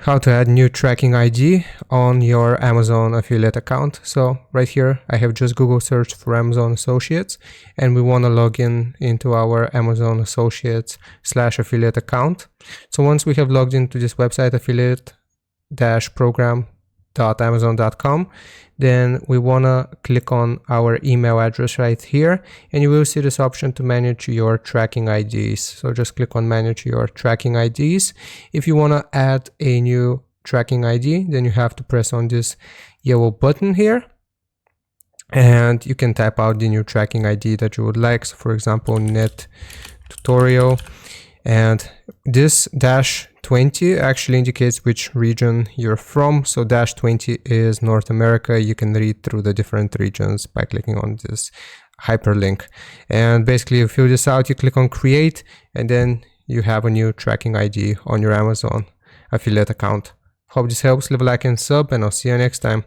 how to add new tracking ID on your Amazon affiliate account. So right here, I have just Google search for Amazon Associates, and we want to log in into our Amazon Associates /affiliate account. So once we have logged into this website, affiliate-program.amazon.com, then we want to click on our email address right here, and you will see this option to manage your tracking IDs. So just click on manage your tracking IDs. If you want to add a new tracking ID, then you have to press on this yellow button here, and you can type out the new tracking ID that you would like. So for example, net tutorial, and this -20 actually indicates which region you're from. So -20 is North America. You can read through the different regions by clicking on this hyperlink. And basically you fill this out, you click on create, and then you have a new tracking ID on your Amazon affiliate account. Hope this helps. Leave a like and sub, and I'll see you next time.